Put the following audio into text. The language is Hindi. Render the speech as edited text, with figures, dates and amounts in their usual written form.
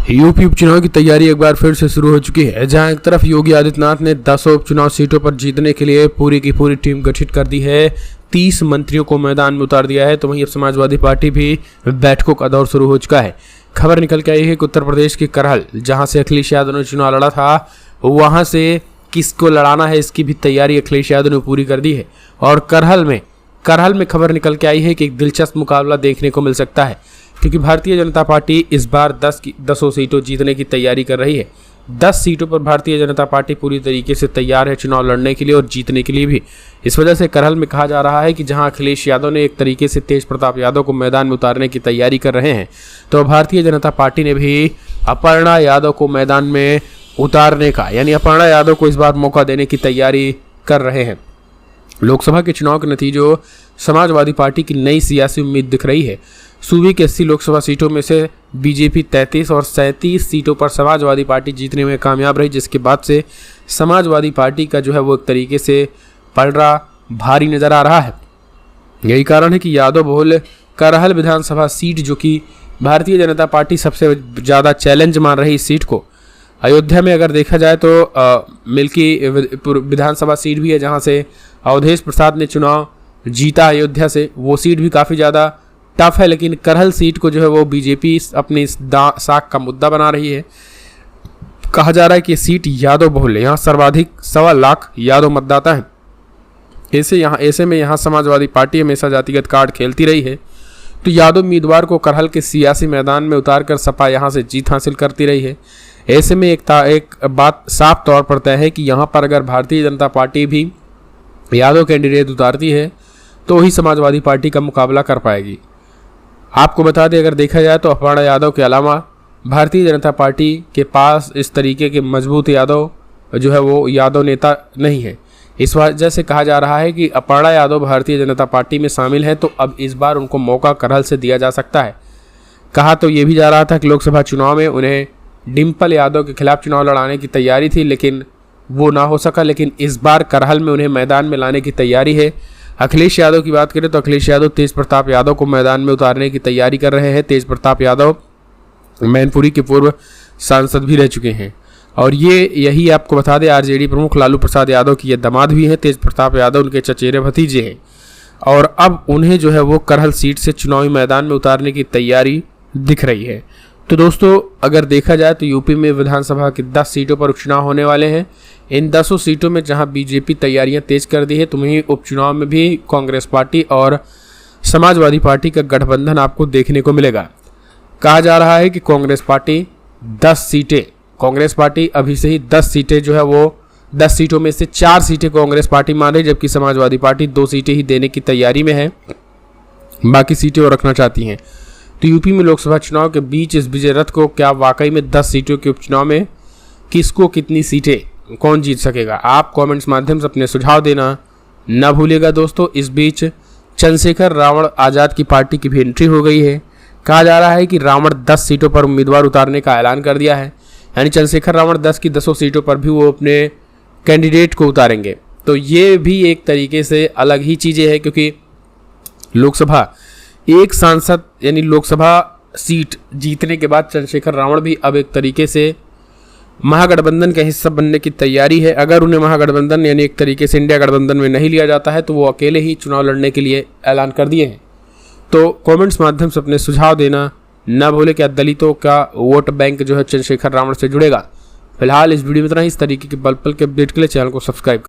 यूपी उपचुनाव की तैयारी एक बार फिर से शुरू हो चुकी है, जहां एक तरफ योगी आदित्यनाथ ने 10 उपचुनाव सीटों पर जीतने के लिए पूरी की पूरी टीम गठित कर दी है, 30 मंत्रियों को मैदान में उतार दिया है। तो वहीं अब समाजवादी पार्टी भी बैठकों का दौर शुरू हो चुका है। खबर निकल के आई है कि उत्तर प्रदेश के करहल, जहां से अखिलेश यादव ने चुनाव लड़ा था, वहां से किसको लड़ाना है इसकी भी तैयारी अखिलेश यादव ने पूरी कर दी है। और करहल में खबर निकल के आई है कि एक दिलचस्प मुकाबला देखने को मिल सकता है, क्योंकि भारतीय जनता पार्टी इस बार 10 सीटों जीतने की तैयारी कर रही है। 10 सीटों पर भारतीय जनता पार्टी पूरी तरीके से तैयार है चुनाव लड़ने के लिए और जीतने के लिए भी। इस वजह से करहल में कहा जा रहा है कि जहां अखिलेश यादव ने एक तरीके से तेज प्रताप यादव को मैदान में उतारने की तैयारी कर रहे हैं, तो भारतीय जनता पार्टी ने भी अपर्णा यादव को मैदान में उतारने का, यानी अपर्णा यादव को इस बार मौका देने की तैयारी कर रहे हैं। लोकसभा के चुनाव के नतीजों समाजवादी पार्टी की नई सियासी उम्मीद दिख रही है। सूबे की 80 लोकसभा सीटों में से बीजेपी 33 और 37 सीटों पर समाजवादी पार्टी जीतने में कामयाब रही, जिसके बाद से समाजवादी पार्टी का जो है वो एक तरीके से पलड़ा भारी नजर आ रहा है। यही कारण है कि यादव बहुल करहल विधानसभा सीट, जो कि भारतीय जनता पार्टी सबसे ज़्यादा चैलेंज मान रही इस सीट को, अयोध्या में अगर देखा जाए तो मिल्की विधानसभा सीट भी है, जहां से अवधेश प्रसाद ने चुनाव जीता अयोध्या से, वो सीट भी काफ़ी ज़्यादा टफ है। लेकिन करहल सीट को जो है वो बीजेपी अपनी साख का मुद्दा बना रही है। कहा जा रहा है कि ये सीट यादव बहुल है, यहाँ सर्वाधिक 1.25 लाख यादव मतदाता हैं। ऐसे में यहाँ समाजवादी पार्टी हमेशा जातिगत कार्ड खेलती रही है, तो यादव उम्मीदवार को करहल के सियासी मैदान में उतारकर सपा यहाँ से जीत हासिल करती रही है। ऐसे में एक बात साफ तौर पर तय है कि यहाँ पर अगर भारतीय जनता पार्टी भी यादव कैंडिडेट उतारती है तो ही समाजवादी पार्टी का मुकाबला कर पाएगी। आपको बता दें, अगर देखा जाए तो अपर्णा यादव के अलावा भारतीय जनता पार्टी के पास इस तरीके के मजबूत यादव जो है वो यादव नेता नहीं है। इस वजह से कहा जा रहा है कि अपर्णा यादव भारतीय जनता पार्टी में शामिल है, तो अब इस बार उनको मौका करहल से दिया जा सकता है। कहा तो ये भी जा रहा था कि लोकसभा चुनाव में उन्हें डिम्पल यादव के खिलाफ चुनाव लड़ाने की तैयारी थी, लेकिन वो ना हो सका। लेकिन इस बार करहल में उन्हें मैदान में लाने की तैयारी है। अखिलेश यादव की बात करें तो अखिलेश यादव तेज प्रताप यादव को मैदान में उतारने की तैयारी कर रहे हैं। तेज प्रताप यादव मैनपुरी के पूर्व सांसद भी रह चुके हैं, और यही आपको बता दें आरजेडी प्रमुख लालू प्रसाद यादव की ये दामाद भी हैं। तेज प्रताप यादव उनके चचेरे भतीजे हैं, और अब उन्हें जो है वो करहल सीट से चुनावी मैदान में उतारने की तैयारी दिख रही है। तो दोस्तों, अगर देखा जाए तो यूपी में विधानसभा की 10 सीटों पर उपचुनाव होने वाले हैं। इन 10 सीटों में जहां बीजेपी तैयारियां तेज कर दी है, तो वहीं उपचुनाव में भी कांग्रेस पार्टी और समाजवादी पार्टी का गठबंधन आपको देखने को मिलेगा। कहा जा रहा है कि कांग्रेस पार्टी अभी से ही 10 सीटें जो है वो 10 सीटों में से 4 सीटें कांग्रेस पार्टी मान रही, जबकि समाजवादी पार्टी 2 सीटें ही देने की तैयारी में है, बाकी सीटें वो रखना चाहती हैं। तो यूपी में लोकसभा चुनाव के बीच इस विजय रथ को क्या वाकई में 10 सीटों के उपचुनाव में किसको कितनी सीटें कौन जीत सकेगा, आप कमेंट्स माध्यम से अपने सुझाव देना न भूलिएगा। दोस्तों, इस बीच चंद्रशेखर रावण आज़ाद की पार्टी की भी एंट्री हो गई है। कहा जा रहा है कि रावण 10 सीटों पर उम्मीदवार उतारने का ऐलान कर दिया है, यानी चंद्रशेखर रावण 10 की 10 सीटों पर भी वो अपने कैंडिडेट को उतारेंगे। तो ये भी एक तरीके से अलग ही चीज़ें हैं, क्योंकि लोकसभा एक सांसद यानी लोकसभा सीट जीतने के बाद चंद्रशेखर रावण भी अब एक तरीके से महागठबंधन का हिस्सा बनने की तैयारी है। अगर उन्हें महागठबंधन यानी एक तरीके से इंडिया गठबंधन में नहीं लिया जाता है, तो वो अकेले ही चुनाव लड़ने के लिए ऐलान कर दिए हैं। तो कमेंट्स माध्यम से अपने सुझाव देना न भूले। क्या दलितों का वोट बैंक जो है चंद्रशेखर रावण से जुड़ेगा? फिलहाल इस वीडियो में इतना ही। इस तरीके के पल पल के अपडेट के लिए चैनल को सब्सक्राइब